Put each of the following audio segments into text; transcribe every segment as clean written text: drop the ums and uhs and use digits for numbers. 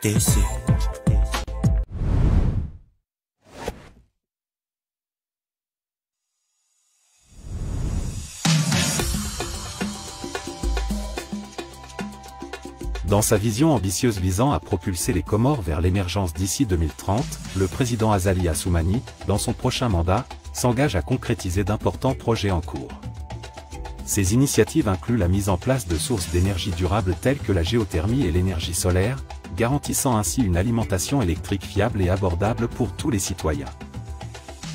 RDC. Dans sa vision ambitieuse visant à propulser les Comores vers l'émergence d'ici 2030, le président Azali Assoumani, dans son prochain mandat, s'engage à concrétiser d'importants projets en cours. Ces initiatives incluent la mise en place de sources d'énergie durable telles que la géothermie et l'énergie solaire, garantissant ainsi une alimentation électrique fiable et abordable pour tous les citoyens.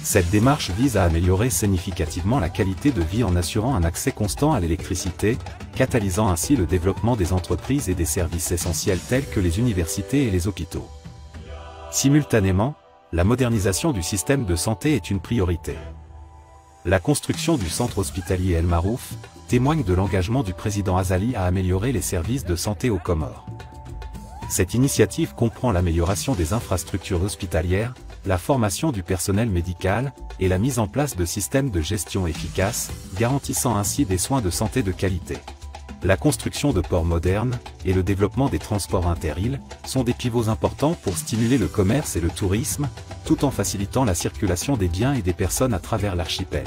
Cette démarche vise à améliorer significativement la qualité de vie en assurant un accès constant à l'électricité, catalysant ainsi le développement des entreprises et des services essentiels tels que les universités et les hôpitaux. Simultanément, la modernisation du système de santé est une priorité. La construction du centre hospitalier El Marouf témoigne de l'engagement du président Azali à améliorer les services de santé aux Comores. Cette initiative comprend l'amélioration des infrastructures hospitalières, la formation du personnel médical, et la mise en place de systèmes de gestion efficaces, garantissant ainsi des soins de santé de qualité. La construction de ports modernes, et le développement des transports inter-îles, sont des pivots importants pour stimuler le commerce et le tourisme, tout en facilitant la circulation des biens et des personnes à travers l'archipel.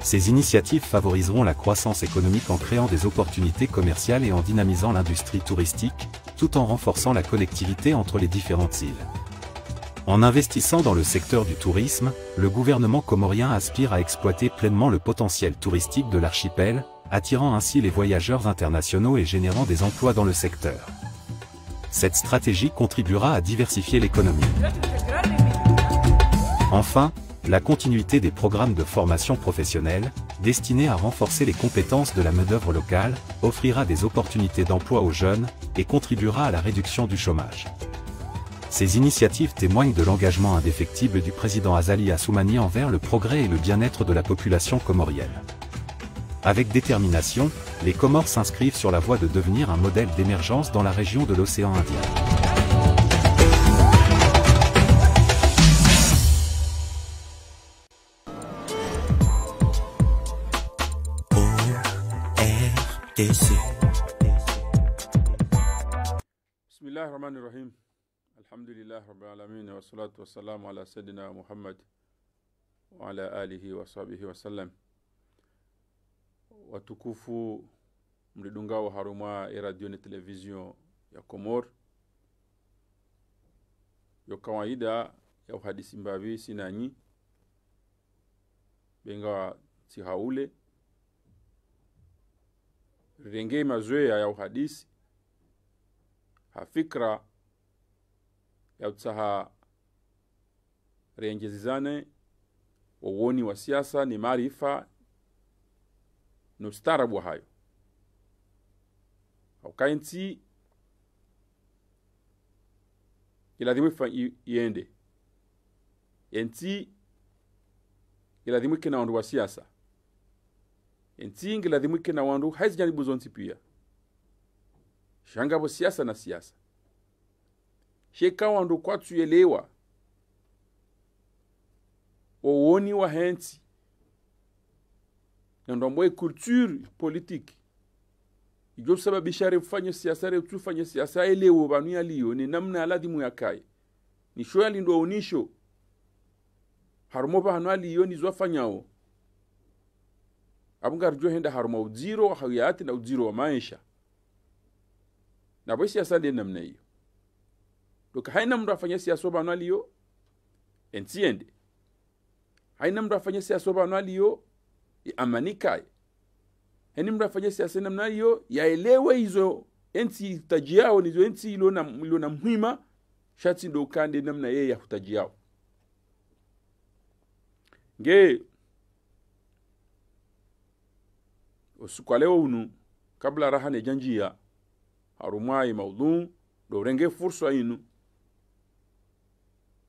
Ces initiatives favoriseront la croissance économique en créant des opportunités commerciales et en dynamisant l'industrie touristique, tout en renforçant la connectivité entre les différentes îles. En investissant dans le secteur du tourisme, le gouvernement comorien aspire à exploiter pleinement le potentiel touristique de l'archipel, attirant ainsi les voyageurs internationaux et générant des emplois dans le secteur. Cette stratégie contribuera à diversifier l'économie. Enfin, la continuité des programmes de formation professionnelle, destinés à renforcer les compétences de la main-d'œuvre locale, offrira des opportunités d'emploi aux jeunes et contribuera à la réduction du chômage. Ces initiatives témoignent de l'engagement indéfectible du président Azali Assoumani envers le progrès et le bien-être de la population comorienne. Avec détermination, les Comores s'inscrivent sur la voie de devenir un modèle d'émergence dans la région de l'océan Indien. RDC. Bismillahirrahmanirrahim. Alhamdulillah rabbil alamin wa salatu wa salamu ala sayyidina Muhammad wa ala alihi wa sahbihi wa sallam. Watukufu mlidungao haruma ya radio na television ya Komor. Yo kawaida ya uhadisi mbavi sinanyi benga sihaule renge mazoea ya uhadisi hafikra ya utaha rengezizane wawoni wa siasa ni maarifa no starabu hayo haukainti ilazimu iende enti ilazimu kina wandu wa siasa enti ilazimu kina wandu haizijanibu zonti pia shangabo siasa na siasa sheka wandu kwa tuyelewa wawoni wa henti na ndomboe culture politique ijo sababisha refanye siasa refanye siasa elewo banu yaliyo ni namna aladimu yakai ni shoya lindo onisho harumo banu aliyo ni zofanyao abungar jo henda harumo uziro hayati na uziro wa maisha na bo siasa de namna hiyo doka haina mtu afanye siasa banu aliyo entiende haina mtu afanye siasa banu aliyo amanikai heni mtu afanye siasa namna hiyo yaelewe hizo enti tajiao nizo enti ilo na muhima shati ndo kande namna yeye ya hutajiao nge usiku leo unu kabla rahane janjia harumai maudhu do renge fursa inu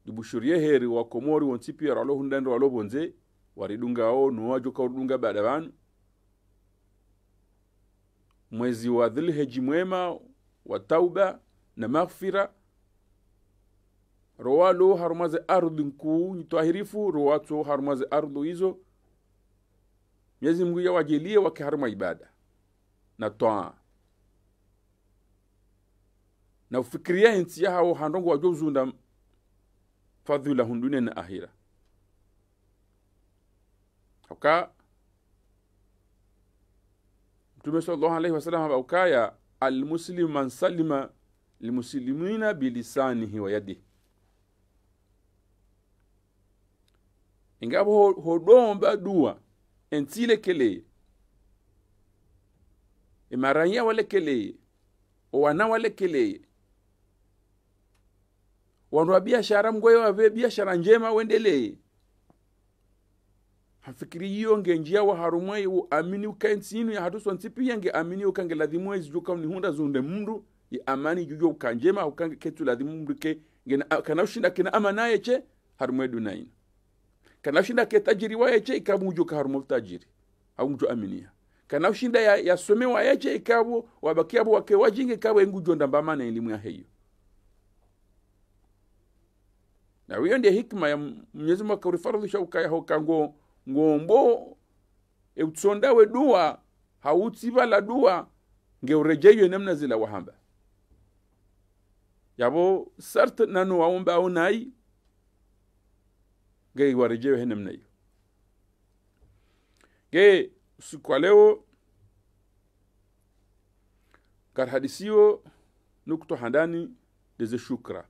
dibushurie heri wa Komori wontipi ralo hundando walo bonze waridungao nuwajo kaudunga badabanu mwezi wa Dhulhijja mwema wa tauba na maghfira rowalo harumaze ardhi nkuu nitahirifu rowato harumaze ardhi hizo Mwenyezi Mungu yawajalie wakiharuma ibada na toa na ufikiria inti ya hao handongo wajozunda fadhila hundune na ahira hauka Mtume sallallahu alaihi wasallam haukaya almuslim man salima limuslimina bilisanihi wa yadihi ingabo hodomba dua entile kele imaranya wale kele wana wale kele wanwa biashara mgoyo wa biashara njema wendelee hafikiri hiyo ngenjia wa harumai u amini ukaintinu ya hatuso ntipi yange amini ukange ladhimu izuka mnihunda zunde mndu ya amani jujo ukanjema ukange ketu ladhimu mndu ke kanawshinda kina amana yeche harumai dunaina kanawshinda ke tajiri wa yeche ikabu ujuka harumai tajiri au mjo aminia kanawshinda ya some wa yeche ikabu wabakiabu wake wajinge ikabu engujo ndambama na elimu ya heyo na hiyo ndiye hikma ya Mwenyezi Mungu kaurifaradhisha ukaya hokango ngombo eutsonda we dua hautiba la dua ngeurejeyo namna zila wahamba yabo sart nanu waomba au nai ngei warejeyo henamna hiyo ge siku leo kar hadisio nukto handani deze shukra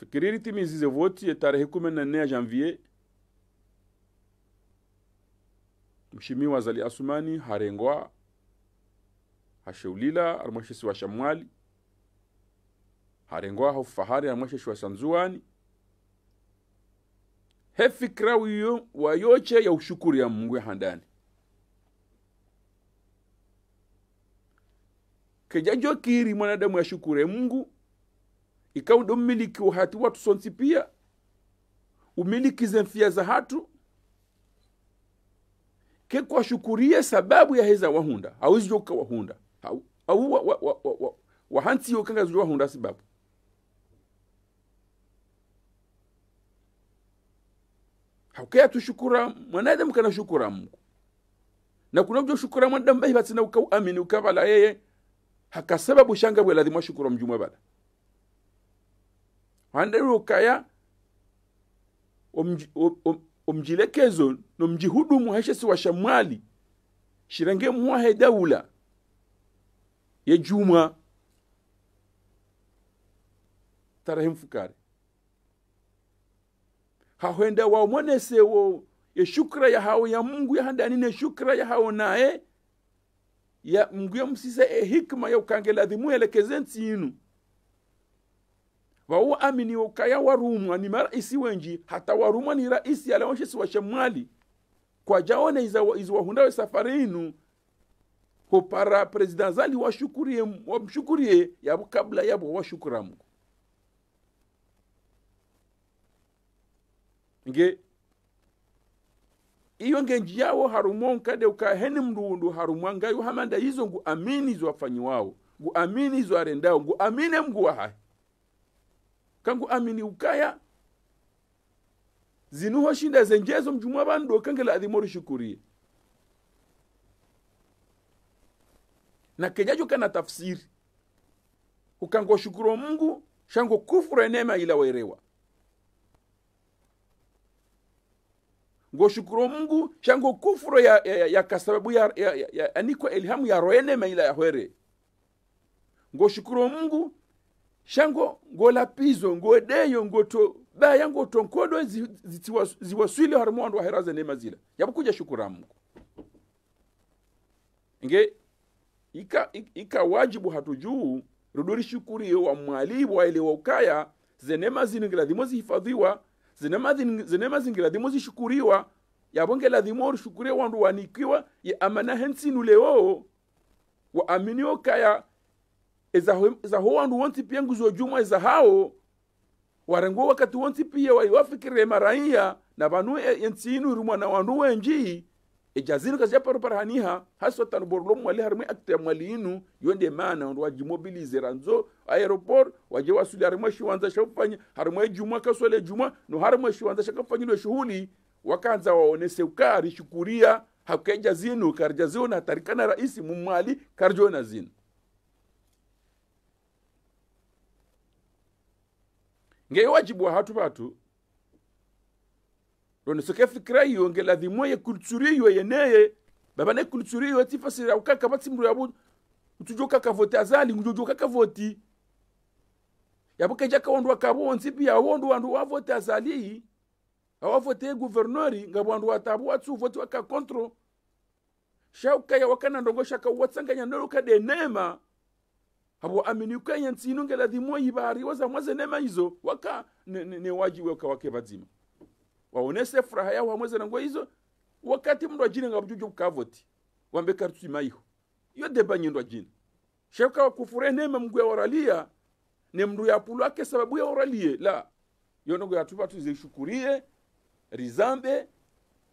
fikiriri timizize voti ya tarehe 14 janvier Mheshimiwa Azali Assoumani harengwa hasheulila armwashisi wa Shamwali harengwa hufahari armwashisi wa Sanzuani he fikra wa yoche ya ushukuri ya Mungu ya handani kejajo kiri mwanadamu ya shukuri ya Mungu ikawa ndo mmiliki wa hatu watu sonsi pia umiliki zemfia za hatu ke kwa shukurie sababu ya heza wahunda hawezi joka wahunda au wahansi yokanga zuwa wahunda sababu haukea tushukura mwanadamu kana shukura Mungu na kuna mjo shukura mwanadamu bahi batina amini ukabala yeye haka sababu shanga bwe lazima shukura mjumwe bala handero kaya omjilekezo no mjihudumu heshesi wa Shamwali shirange muwahe daula ya juma tarahim fukari hahwenda wa mwanese wo ya shukra ya hao ya Mungu ya handani ne shukra ya hao nae ya Mungu ya msisa hikma ya ukangela dhimu elekezenti inu wa amini ukaya warumwa ni maraisi wenji hata warumwa ni raisi alaonshesi wa Shamwali kwa jaone iza wahundawe safari inu hopara president Zali wamshukurie yabu kabla yabu washukura Mungu nge iyo ngenji yao harumon kade ukaheni mndu harumwanga yu hamanda hizo ngu amini zo wafanyi wao ngu amini zo arendao ngu amine Mungu wa hai kangu amini ukaya zinuho shinda zenjezo mjumwa bando kangela adhimori shukurie na kejajo kana tafsiri ukango shukuru Mungu shango kufuru enema ila werewa ngo shukuru Mungu shango kufuru ya kasababu ya aniko ilhamu ya roenema ila ya hwere ngo shukuru Mungu shango ngola pizo ngodeyo ngoto baya ngoto nkodo ziwaswile harmondo wa heraze nema zila yabukuja shukura Mungu nge ika wajibu hatujuu ruduri shukuri wa mwalibu wa ile wakaya zenema zingira dhimo zihifadhiwa zenema zingira dhimo zishukuriwa yabonge la dhimo shukuriwa wandu wanikiwa ya amana hensi nuleo wa amini wakaya eza ho wandu wanti pia nguzo juma eza hao warengo wakati wanti pia wafikire maraia na banu yensinu rumwa na wandu wenji ejazini kazi yaparo parhaniha haswa tanborlo mwali harmi akte mwali inu yonde mana waji mobilize ranzo aeroport waje wasuli harmi shiwanza shafanya harmi juma kasole juma no harmi shiwanza shakafanya shughuli wakaanza waonese ukari shukuria hakeja zinu karjazio na tarikana raisi mumwali karjona zinu nge wajibu wa hatu batu don soke fikra hiyo nge lazima ye kulturi hiyo yeneye baba ne kulturi hiyo tifasira ukaka batsimru yabu utujoka ka vote azali ngujoka ka voti yabuke jaka ondu akabo onzi pia ondu wandu wa vote azali awa vote gouverneur ngabwandu watabu watsu vote waka control shauka ya wakana ndongo shaka watsanganya ndoka de nema habo aminuka yantinu ngela dimo yibari waza mwaze nema hizo waka ne waji weka wake bazima waonese furaha yao mwaze nango hizo wakati mndo ajine ngabujuju kavoti wambe kartu maiho yo deba nyendo ajine shauka wakufure nema mgwe oralia ne mndu ya pulu ake sababu ya oralie la yono ya tuba tuzishukurie rizambe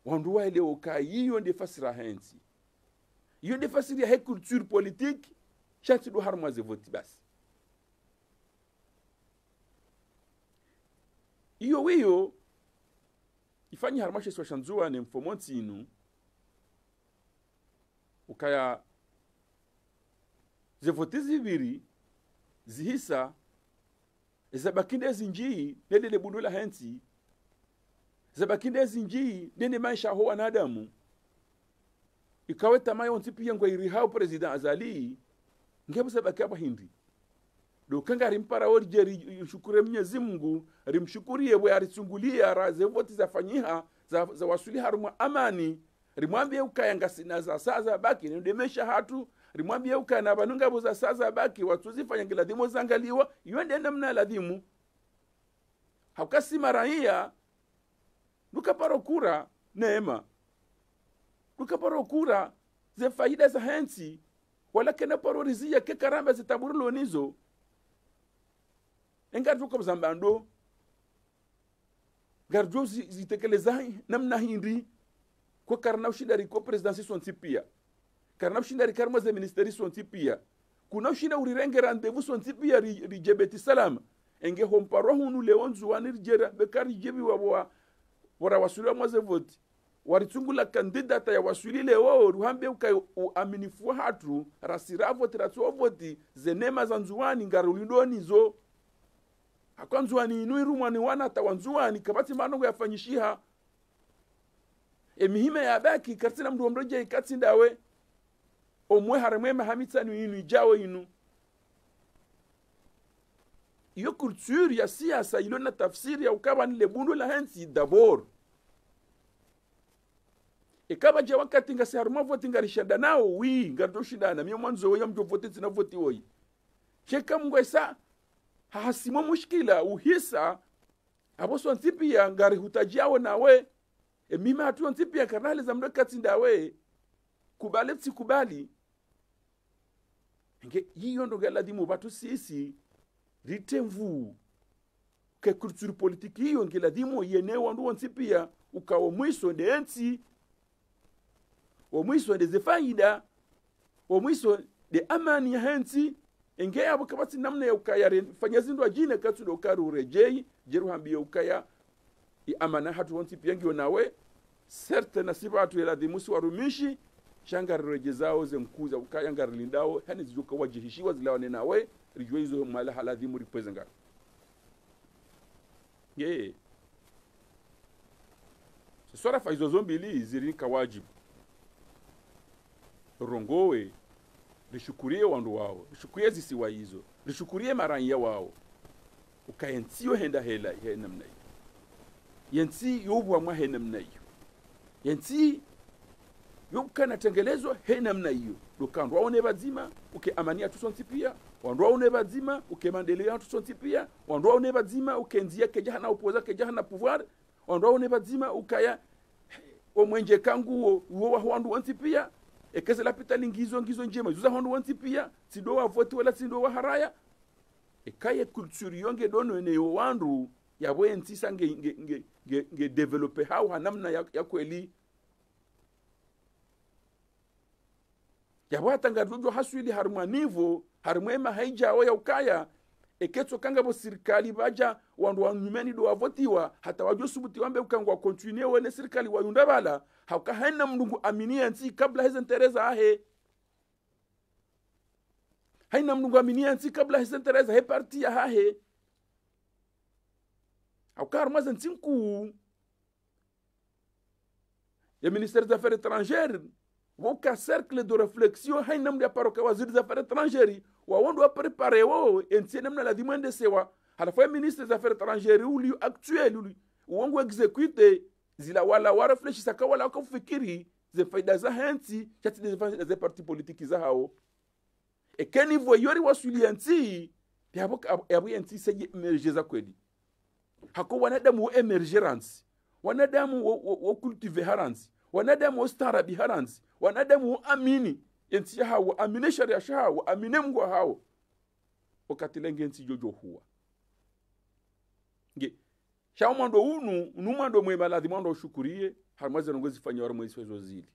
wandu wa ile okayiyo nde fasira hensi iyo nde fasira he culture politique chati do harmaze voti basi iyo wiyo ifanyi harmashe swa shanzua ne mfomonti inu ukaya ze voti zibiri zihisa ezabakinde zinji nede budula hensi zabakinde zinji nene maisha ho wanadamu ikawe tamayo ontipi yango irihau president azali ngebu sabakaba hindi do kanga rimpara orje shukure Mwenyezi Mungu rimshukurie bwe arichungulia raze voti zafanyiha za wasuli haruma amani rimwambie ukayanga sina za saza baki ndemesha hatu rimwambie ukana banunga boza saza baki watuzifanya ngiladimo zangaliwa yende namna ladhimu hakasi maraia lukaparo kura neema lukaparo kura ze faida za hensi wala kena parorizia ke karamba zitaburulo nizo engatu ko zambando garjo zitekeleza namna hindi ko karna ushindari ko presidency sontipia karna ushindari karma za ministeri sontipia kuna ushinda urirenge rendezvous sontipia rijebeti salam enge homparo hunu leonzu wanirjera bekari jebi wabwa wara wasuli mwaze voti waritungula kandidata ya wasuli leo ruhambe uka uaminifu hatu rasira voti ratso voti zenema za nzuani ngarulindoni zo akwanzuani inu irumani wana tawanzuani kabati manongo yafanyishiha emihime ya baki katina mdu mroje ikatsindawe omwe haremwe mahamitsanu inu ijawo inu iyo culture ya siasa ilona tafsiri ya ukaba ni lebundu la hensi d'abord ikaba je wakati ngasi haruma voti ngarishanda nao wi ngardoshindana mimi mwanzo ya mjo voti tina voti oyi cheka mngwesa hasimo mushkila uhisa aboso ntipi ya ngari hutajiao nawe mimi hatu ntipi ya karnali za mdo katsindawe kubali tsikubali nge yiyo ndo galadimu batu sisi ritemvu ke culture politique hiyo ngela dimo yene wandu wonsipia ukawo mwiso de enti o mwiso de zefaida o mwiso de amani ya henti enge abo kabati namna ya ukaya fanya zindu ajine katu do karu rejei jeru hambie ukaya I amana hatu wonsipia ngio nawe certes na sibatu ela dimusi warumishi shanga rejezao ze mkuza ukaya ngarilindao hani zijuka wajihishiwa zilawane nawe rijwe hizo mala haladhimu ripwezenga ye sisora fa hizo zombili zirika wajibu rongowe rishukurie wandu wao rishukurie zisiwa hizo rishukurie maranya wao ukayensiyo henda hela namna hiyo yensi yobwa mwa namna hiyo yensi yobukana tengelezwa namna hiyo dokando waone bazima uke amania tusontipia wandu waone bazima uke mandeleo tusontipia wandu waone bazima uke nzia keja na upoza keja na pouvoir wandu waone bazima ukaya omwenje kangu uo wa wandu wantipia ekeze la pita lingizo njema zuza wandu wantipia sido wa voti wala sido wa haraya ekaye culture yonge dono ne wandu ya bwenti sange nge developer how namna ya kweli yabwata ngadujo haswili harmonivo harmwema haijawo ya ukaya eketso kanga bo serikali baja wandu wanyumeni do wavotiwa hata wajo subuti wambe ukangwa continue wene serikali wayundabala hauka haina mndungu aminia nti kabla hizo Teresa ahe haina mndungu aminia nti kabla hizo Teresa he parti ya ahe Hakar mas ntinku le ministère des Affaires étrangères woka cercle de réflexion hainam ya paroka waziri des Affaires étrangères wa wondo a préparer wo entienam na la demande sewa hala fa ministre des Affaires étrangères uli actuel uli wongo exécuter zila wala wa réfléchir saka wala ko fikiri ze faida za henti chati des partis politiques za hao e keni voyori wasulianti yabo enti seye emerger za kweli hako wanadamu wo emergerance wanadamu wo cultive haransi wanadamu wo starabi haransi wanadamu wo amini enti hawo amine sharia shawo amine mgo hawo okatilenge enti jojo huwa nge shaumando unu numando mwema ladhi mwando shukurie harmaze ngozi fanya wara mwezi fezo zili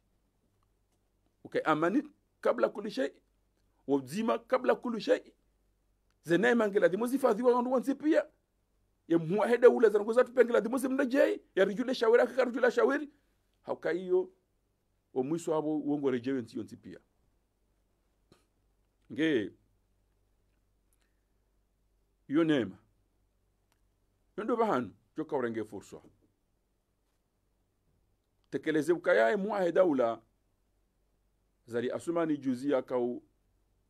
okay amani kabla kuli shay wazima kabla kuli shay zenai mangela dimozi fadhiwa ndo wanzi pia ya muaheda ula za ngoza tupengela dimozi mnajei ya rijule shawira kakarujula shawiri hauka o mwiso abo wongo rejewe nti yonti pia nge yo nema yondo bahanu joka urenge furso tekeleze ukaya muaheda ula zali asumani juzi akau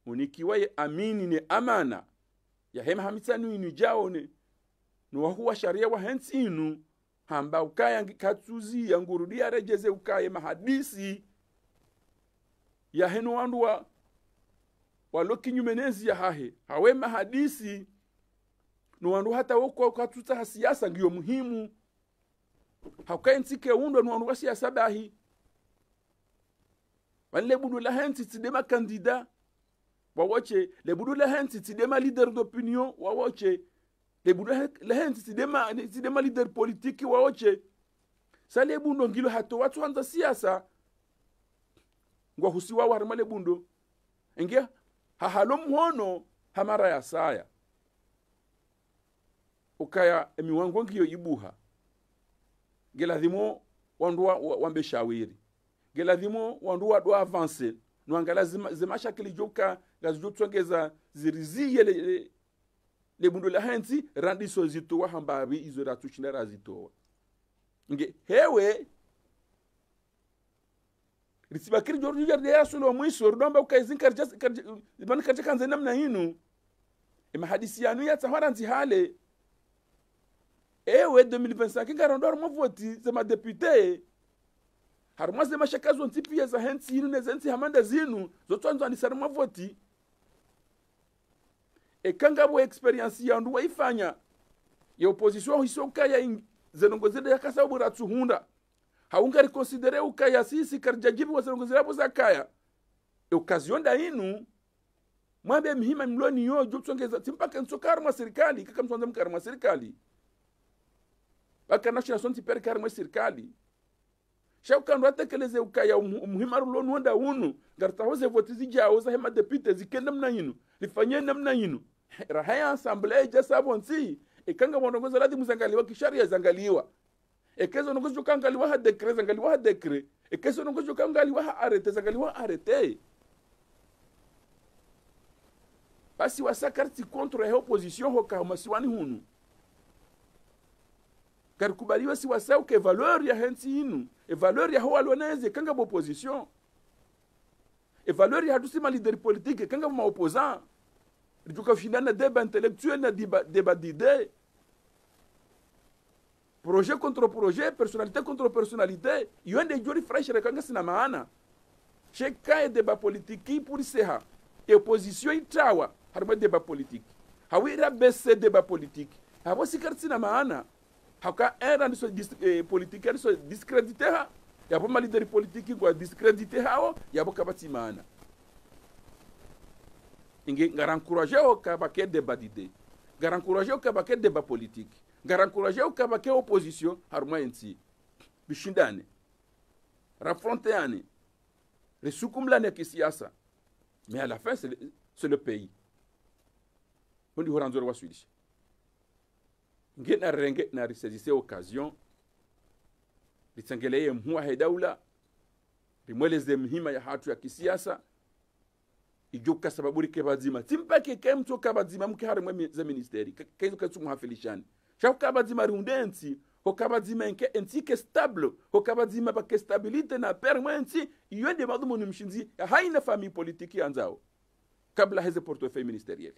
unikiwaye amini ne amana ya hema hamitsanu inu jaone no huwa sharia wa hensinu hamba ukaya katsuzi ya ngurudia rejeze ukaya mahadisi ya heno wandu wa kinyumenezi ya hahe hawe mahadisi no wandu hata woko katuta siasa ngiyo muhimu haukai ntike undo no wandu wa siasa bahi wale budu la henti tidema kandida wawoche le budu la henti tidema leader d'opinion wawoche le budu la henti tidema leader politique wawoche sale bundo ngilo hato watu anza siasa ngwa husiwa warma le bundo ngia hahalom hono hamara ya saya ukaya emiwango ngiyo ibuha geladhimo wandu wambe shawiri geladhimo wandu wa avancer no angala zimasha kilijoka gazijotongeza ziriziye le bundo la henti randi sozito wa hambabi izo ratuchina razito nge hewe risibakiri jorju yarde yasulo mwiso rudomba ukaizinka karja kanze namna hinu mahadisi yanu ya taharanzi hale ewe 2025 ngarondor mavoti za madepute harumase mashakazo ntipia za henti hinu nezenti hamanda zinu zotonzo anisara mavoti kangabo experience yandu waifanya ya opposition hisoka ya zenongozede ya kasabu ratsuhunda haungari considere ukaya sisi karjajibu wazenongozede hapo zakaya occasion da inu mwabe mhima mloni yo jotsongeza timpaka nsokarma serikali kaka msonza mkarma serikali baka national sonti per karma serikali shaukandu atekeleze ukaya muhima ruloni wanda unu garta hose votizi jao za hema depute zikenda mna yinu lifanye namna yinu rahaya assemblee jasabonsi ikanga monongoza ladi muzangaliwa kisharia zangaliwa ekezo nongozo kangaliwa ha decret zangaliwa ha decret ekezo nongozo kangaliwa ha arrêté zangaliwa arrêté basi wasakarti contre la opposition hoka masiwani hunu karikubaliwa si wasau ke valeur ya hensi inu e valeur ya ho aloneze kanga opposition e valeur ya tusima leader politique kanga ma opposant rijuka finana débat intellectuel na débat d'idées projet contre projet personnalité contre personnalité yende jori fresh rekanga sina maana cheka débat politique pour seha e opposition itawa harba débat politique hawira bese débat politique habo sikarti na maana haka era ndiso politique ndiso discréditer ha yabo ma leader politique kwa discréditer hao yabo kabati maana inge ngarancourager o kabake débat d'idées ngarancourager o kabake débat politique ngarancourager o kabake opposition harma enti bishindane raffronteane resukumlane kisiasa mais à la fin c'est le pays on dit horanzor wa swedish nge na renge na risezise occasion litsangeleye mhuwa hedaula rimweleze mhima ya hatu ya kisiasa ijoka sababu rike bazima timpake kemto kabazima mke harimwe za ministeri kaizo katsu muhafilishani hokabadzima riundensi hokabadzima ensi ke stable hokabadzima bake stabilite na permanency yende madhumuni mshinzi haina famille politique yanzao kabla heze portefeuille ministeriel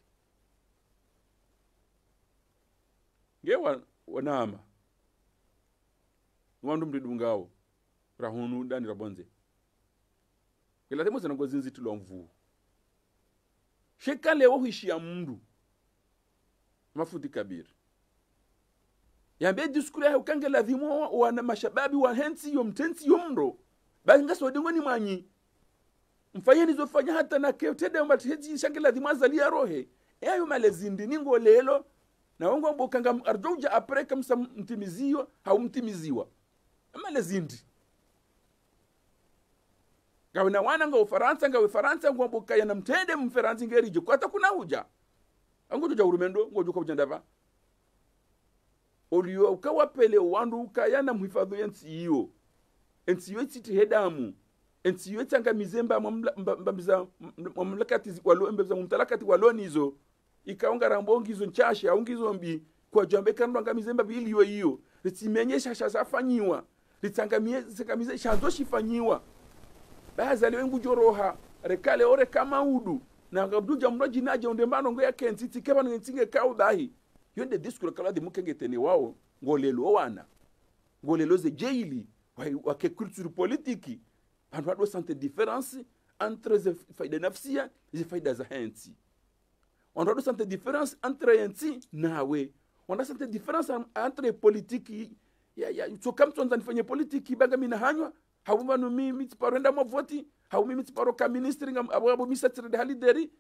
ngewa wanama wandu mdidungao rahunu ndani rabonze kila temo sana ngozinzi tulomvu shekale wo hishia mundu mafuti kabir yambe diskura ya ukange lazimo wana mashababi wa hensi yomtensi yomro banga so dingoni mwanyi mfanyeni zofanya hata na ketede mbatezi shange lazimo azalia rohe ayo malezindi ningo lelo na wangu mbokanga arjoja apreka msa mtimizio haumtimiziwa malezindi gawe na wana nga ufaransa nga ufaransa ngo mbokaya na mtende mfaransa ngerije kwata kuna huja ango tuja urumendo ngo juko bujandava oliyo ukawapele wandu ukayana mhifadhi yensiyo ensiyo tsiti hedamu ensiyo tsanga mizemba mbambiza mamlakati walo mbambiza mumtalakati walonizo ikaonga rambongizo nchashe aungizo mbi kwa jambe kando anga mizemba biliyo hiyo litimenyesha shafanyiwa litangamize shanzo shifanyiwa baza lewengu joroha rekale ore kama udu na ngabduja mroji naje ondembano ngo yake ntiti keba ntinge kaudahi yonde diskura kala de mukengetene wao ngolelo wana ngolelo ze jaili wa ke culture politique bantu ado sante difference entre ze faida nafsia ze faida za henti on ado sante difference entre henti nawe on ado sante difference entre politique ya so kam tonza nifanye politique banga mina hanywa hawumanu mimi tiparenda mavoti hawumi tiparo ka ministry ngam abo misatre de halideri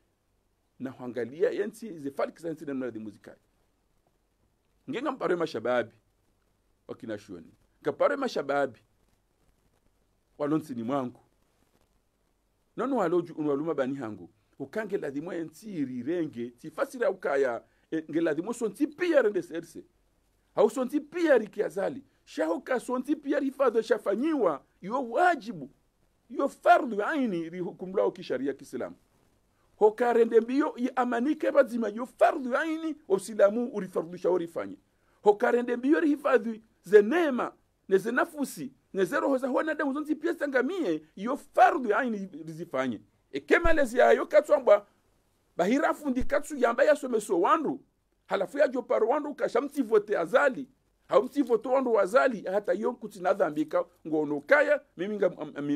na hangalia yenti ze falki sensi na de muzikali ngenga mpare mashababi wakina shoni kapare mashababi walonsini mwangu nono waloju unwaluma bani hangu ukange ladimo entiri renge tifasira ukaya ngeladimo sonti piyare ndeserse au sonti piyare kiazali shahuka sonti piyare hifadho shafanyiwa yo wajibu yo fardu aini rihukumlao kisharia kiislamu hokarende mbio yamanike bazima yo fardu aini usilamu urifardisha urifanye hokarende mbio rihifadhi ze neema neze nafusi neze roho za wana damu zonzi pia sangamie yo fardu aini rizifanye ekemalezi ayo katswamba bahira fundi katsu yamba yasomeso wandu halafu ya joparo wandu kashamti vote azali haumti vote wandu wazali hata yo kutina dhambika ngono kaya mimi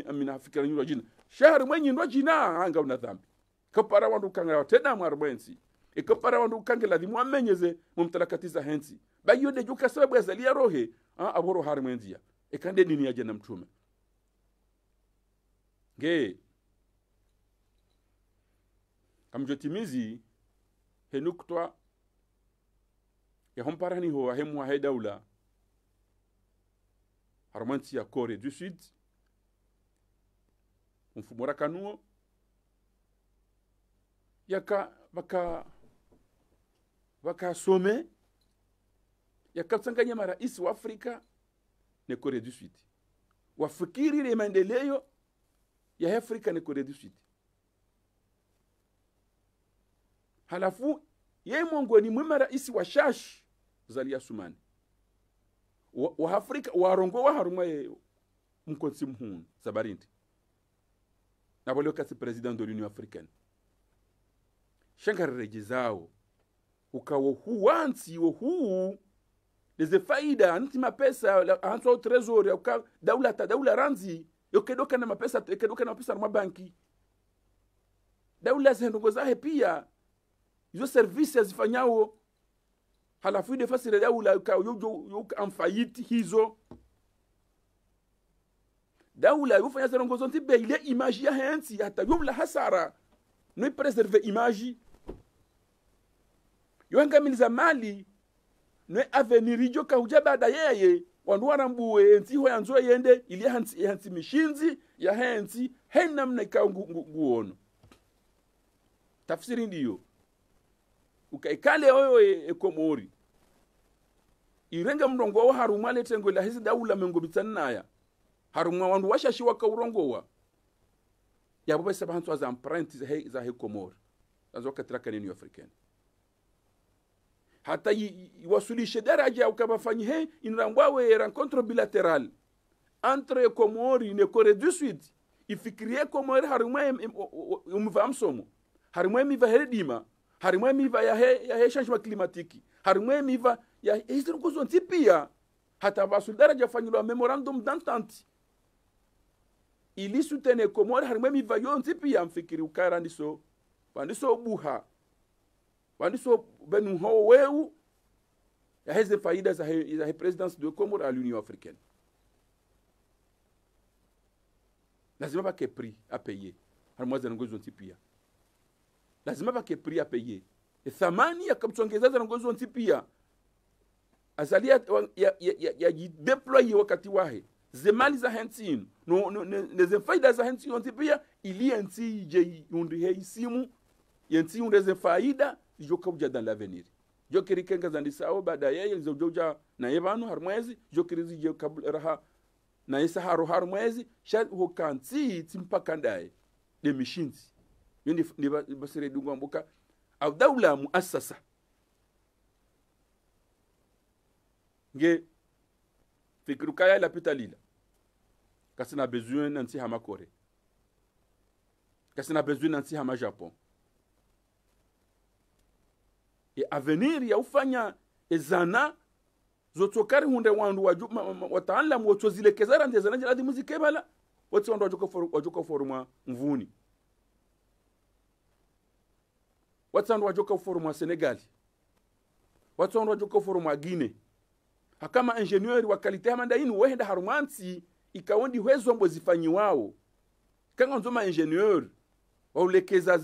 amina fikira nyuro jina shahar mwenye ndo jina hanga una dhambi kapara wandu kanga tena mwarbensi kapara wandu kanga lazima amenyeze mumtalakatiza hensi bayo de juka sababu azalia rohe aboro har mwenzia kande dini ya jana mtume nge kamjotimizi henuktwa ya homparani ho hemu ha daula harmanti ya Corée du Sud mfumora kanuo yaka baka some yakasanganya marais wa Afrika ne Corée du Sud wafikiri ile maendeleo ya Afrika ne Corée du Sud halafu yeye mongoni mwe marais wa shash zalia sumani wa Afrika warongo wa harumwa mkonsi mhun sabarinti na bole kasi president de l'Union africaine shankar rejizao ukawo huwansi wo huu leze faida anti mapesa anto trésor ya daula ranzi yokedoka na mapesa na banki daula zendongo zahe pia hizo services zifanyao halafu de fasire daula yo amfayiti hizo daula yofanya zendongo zonti be ile image ya hensi hata yobla hasara no preserver image yoangamiliza mali no avenir ijo kahuja baada yeye wandu warambuwe enti ho yanzo yende ili hansi mishinzi ya hensi henamna ikaunguono tafsiri ndiyo ukaikale oyo ekomori irenga mrongo wa harumwa letengo la hizi daula mengo bitsanaya harumwa wandu washashi wakaurongowa yabo bese bantu za empreinte za he komori azo katraka ni africaine hata iwasulishe daraja ukabafanye he inrangwawe rencontre bilateral entre Komori ne Corée du Sud ifikirie Komori harimwe umvamsomo harimwe miva heredima harimwe miva ya he changement climatique harimwe miva ya hizo kuzo tipia hata basul daraja fanyilo memorandum d'entente ili sutene Komori harimwe miva yo tipia mfikiri ukara ndiso buha wandiso benu ho weu ya heze faida za présidence de Comores à l'Union africaine. Lazima ba ke prix à payer. Harmoza ngozo ntipia. Lazima ba ke prix à payer. E thamani ya kabtsongeza za ngozo ntipia. Azalia ya deployer wakati wahe. Zemali za hentinu. Ne faida za hentinu ntipia ili enti je yundi he isimu. Yenti yundi faida joka uja dans l'avenir. Jokiri kenga zandisao baadaye yalizojoja na yevano harmwezi jokiri je raha na isa harmwezi sha hokanti timpaka ndaye de mishinzi yundi ni basire dungu mbuka au daula muassasa nge fikru kaya la pitalila kasina besoin nanti hama Kore kasina besoin nanti hama Japon e avenir ya ufanya ezana zotokari hunde wandu wataalamu wotozilekezara ndezana jadi muzike bala wote wandu wajoka foruma mvuni wote wandu wajoka foruma Senegal wote wandu wajoka foruma Guinea hakama ingenieur wa kalite hamanda inu wehenda harumansi ikawondi hwezo mbo zifanyi wao kanga nzoma ingenieur waulekeza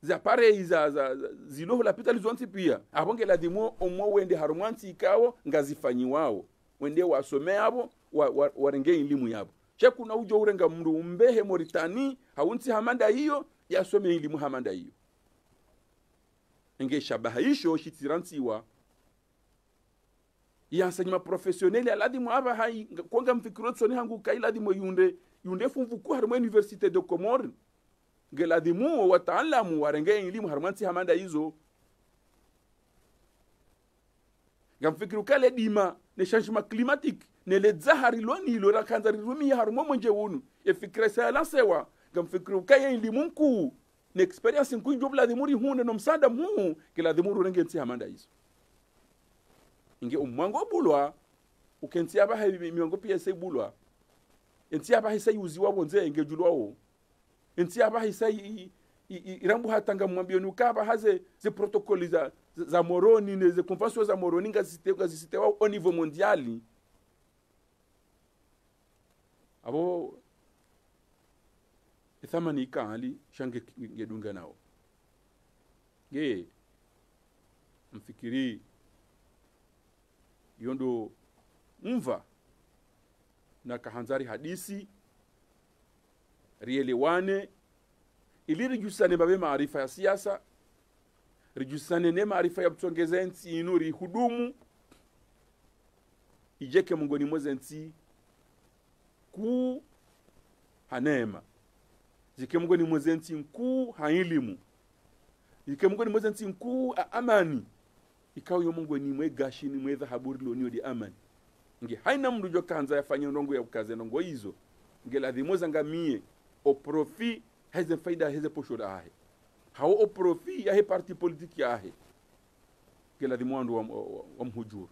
za pare za zilo la pita lizonti pia abonge la dimo omwo wende harumanti ikawo ngazifanyi wao wende wasome abo warenge elimu yabo che kuna ujo urenga mndu umbehe Mauritania haunti hamanda hiyo yasome elimu hamanda hiyo enge shabaha hisho shitirantiwa ya enseignement professionnel ya ladimo aba hai konga mfikiro tsoni hangu kai ladimo yunde fumvuku harmo université de Comores geladimu wataalamu warenge elimu harmanti hamanda hizo gamfikiru kale dima ne changement climatique ne le zahari loni lo rakanza rumi harmo monje wonu e fikra sala sewa gamfikiru kaya elimu mku ne experience nku jobla dimuri hunde no msada mu geladimu renge nti hamanda hizo inge umwango bulwa ukenti aba habi miongo pia se bulwa enti aba hisa yuziwa bonze inge julwawo enti aba hisa irambu hatanga mwambio nukaba haze ze protokoli za Moroni ne ze convention za Moroni ngazisite wa au niveau mondial abo ithamani kali shange ngedunga nao ge mfikiri yondo mva na kahanzari hadisi rielewane ili rijusane babe maarifa ya siasa rijusane ne maarifa ya mtongeza nti inuri hudumu ijeke mungoni mwezenti ku hanema jike mungoni mwezenti ku hailimu jike mungoni mwezenti ku amani ikaw yo mungoni mwe gashini mwe dhahaburi lo niodi amani nge haina mndu joka hanza yafanya ndongo ya ukaze ndongo hizo nge ladhimoza ngamie o profit heze faida heze poshoda ahe hawo o profit ya he parti politique ya ahe nge ladhimoandu wa mhujuru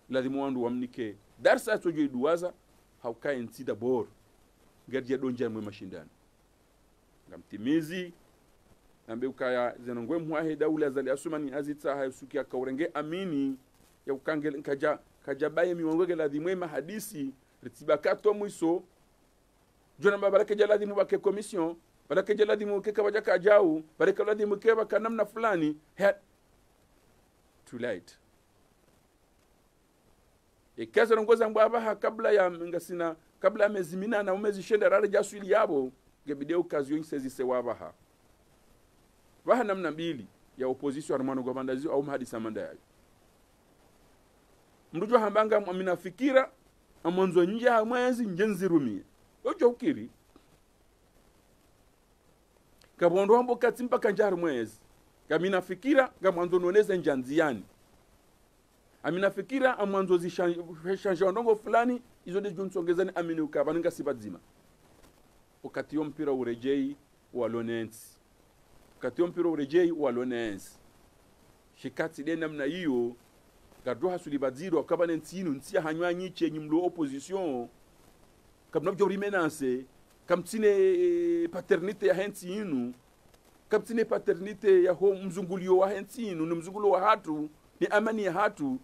ladhimoandu wa mnike darsa tojo iduwaza haukae nti dabor ngerje donja mwe mashindano ngamtimizi nambe ukaya zenongwe mwahe daula zali asumani azita hayusuki akaurenge amini ya ukangele kajabaye miwongege ladhimwe mahadisi ritibakato mwiso jona babaraka jaladhimu bake commission baraka jaladhimu ke kabaja kajau baraka ladhimu ke baka namna fulani too late kaza rongoza mbaba kabla ya ngasina kabla mezimina na umezi shenda rara jasuli yabo gebideo kazi yonsezi sewabaha baha namna mbili ya opposition armano gobandazi au mahadisa manda yayo mrujo hambanga amina fikira amonzo nje hamwezi njenzirumie ojo ukiri kabondo hambo katimpa kanjar mwezi Gaminafikira gamwanzo noneza njanziani. Aminafikira amwanzo zishanja ndongo fulani izo de junsongezani amini ukabaninga sibadzima. Wakati mpira urejei wa Lonensi. Wakati mpira urejei wa Lonensi. Shikati de namna hiyo gadroha sulibadziro akabane ntinu ntia hanywa nyiche nyimlo opposition kabna bjo rimenance kamtine paternité ya henti inu kamtine paternité ya ho mzungulio wa henti inu ni mzungulo wa hatu ni amani ya hatu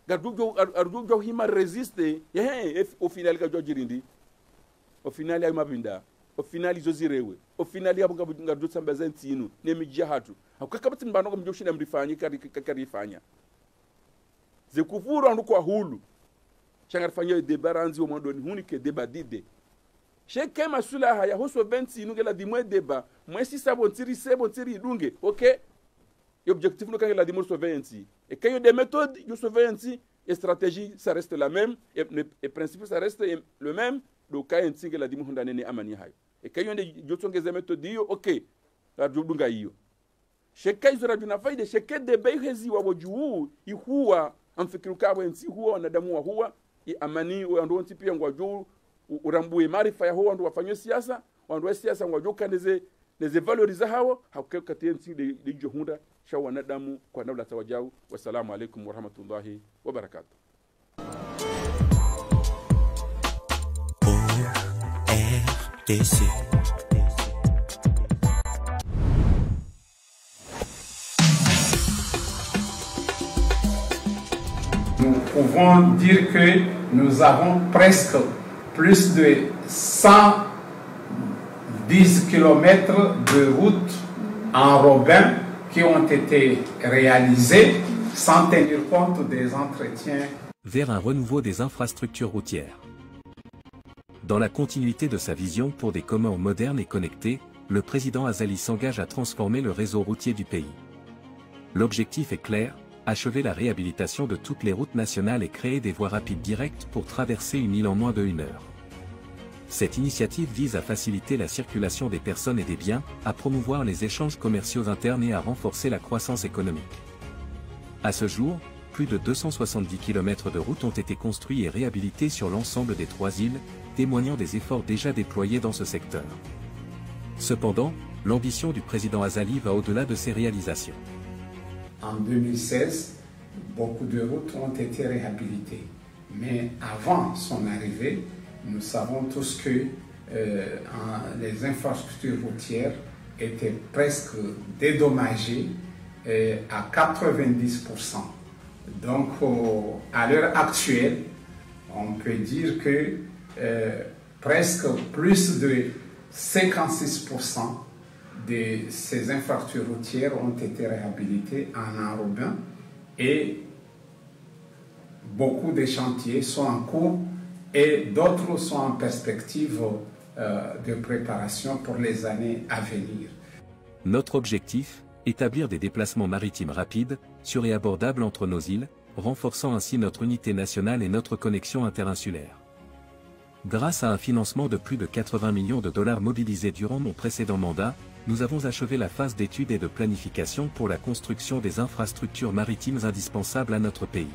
gadrojo hima resiste ye au final gadjo jirindi au final ya mabinda au final izo zirewe au final ya gadjo sambaza henti inu ne mijia hatu akakabati mbano ko mjoshina mrifanyi karifanya zekufuru andu kwa hulu changar fanya debaranzi au mondoni hunike debadide cheke masula haya hoso 20 inungela dimwe deba mwesi sabontiri sebontiri idunge okay l'objectif no kangela dimwe so 20 et kayo des méthodes yo so 20 et stratégie ça reste la même et principe ça reste le même do kayo ntingela dimwe hondane ne amani hayo et kayo nde yo songeze méthode yo okay la dunga hiyo cheke izo rajuna faide cheke de beihezi wa wojuu ihuwa amfikiru kabwe nsi huwa wanadamu wa huwa amani ndo nti pia ngwaju urambue maarifa ya huwa ndo wafanywe siasa wandu wa siasa ngwaju kaneze leze valoriza hawo hakukati nsi de johunda sha wanadamu kwa nabla tawajau. Wassalamu alaikum warahmatullahi wabarakatuh. ORTC. Nous pouvons dire que nous avons presque plus de 110 km de routes enrobées qui ont été réalisées sans tenir compte des entretiens. Vers un renouveau des infrastructures routières. Dans la continuité de sa vision pour des Comores modernes et connectés, le président Azali s'engage à transformer le réseau routier du pays. L'objectif est clair: achever la réhabilitation de toutes les routes nationales et créer des voies rapides directes pour traverser une île en moins d'1 heure. Cette initiative vise à faciliter la circulation des personnes et des biens, à promouvoir les échanges commerciaux internes et à renforcer la croissance économique. À ce jour, plus de 270 km de routes ont été construits et réhabilités sur l'ensemble des 3 îles, témoignant des efforts déjà déployés dans ce secteur. Cependant, l'ambition du président Azali va au-delà de ces réalisations. En 2016, beaucoup de routes ont été réhabilitées. Mais avant son arrivée, nous savons tous que les infrastructures routières étaient presque dédommagées à 90%. Donc, à l'heure actuelle, on peut dire que presque plus de 56% de ces infrastructures routières ont été réhabilitées en enrobant et beaucoup de chantiers sont en cours et d'autres sont en perspective de préparation pour les années à venir. Notre objectif, établir des déplacements maritimes rapides, sûrs et abordables entre nos îles, renforçant ainsi notre unité nationale et notre connexion interinsulaire. Grâce à un financement de plus de 80 millions de dollars mobilisés durant mon précédent mandat, nous avons achevé la phase d'étude et de planification pour la construction des infrastructures maritimes indispensables à notre pays.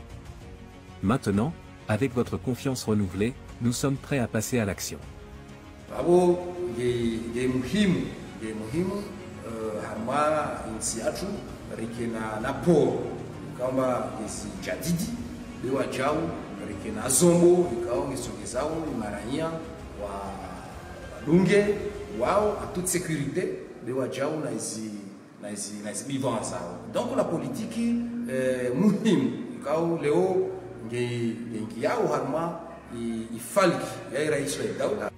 Maintenant, avec votre confiance renouvelée, nous sommes prêts à passer à l'action. Donc la politique muhimu ikao leo ngi yao harma ifalki ya rais wa daula.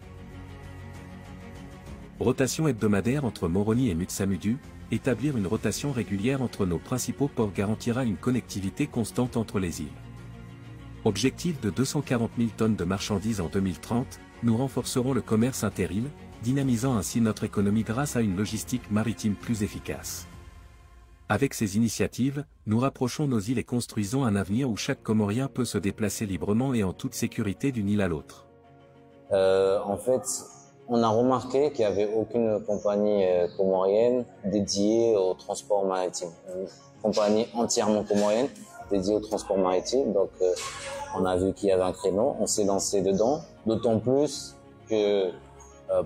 Rotation hebdomadaire entre Moroni et Mutsamudu, établir une rotation régulière entre nos principaux ports garantira une connectivité constante entre les îles. Objectif de 240 000 tonnes de marchandises en 2030, nous renforcerons le commerce inter-îles, dynamisant ainsi notre économie grâce à une logistique maritime plus efficace. Avec ces initiatives, nous rapprochons nos îles et construisons un avenir où chaque Comorien peut se déplacer librement et en toute sécurité d'une île à l'autre. En fait, On a remarqué qu'il n'y avait aucune compagnie comorienne dédiée au transport maritime. Une compagnie entièrement comorienne dédiée au transport maritime. Donc, on a vu qu'il y avait un créneau. On s'est lancé dedans. D'autant plus que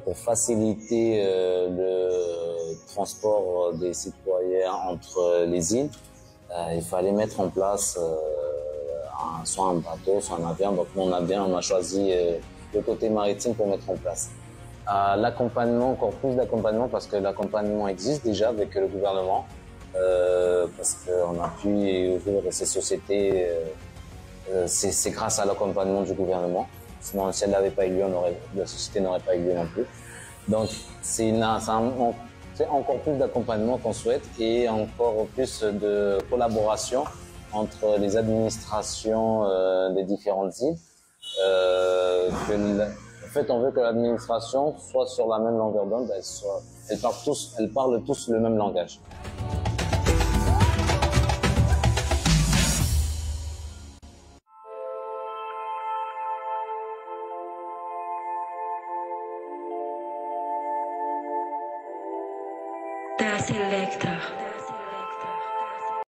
pour faciliter le transport des citoyens entre les îles, il fallait mettre en place soit un bateau, soit un avion. Donc, on a choisi le côté maritime pour mettre en place. L'accompagnement, encore plus d'accompagnement, parce que l'accompagnement existe déjà avec le gouvernement, parce qu'on a pu ouvrir ces sociétés, c'est grâce à l'accompagnement du gouvernement. Sinon, si elle n'avait pas eu lieu, la société n'aurait pas eu lieu non plus. Donc, c'est encore plus d'accompagnement qu'on souhaite et encore plus de collaboration entre les administrations des différentes îles. En fait, on veut que l'administration soit sur la même longueur d'onde, elles parlent tous le même langage. The Select.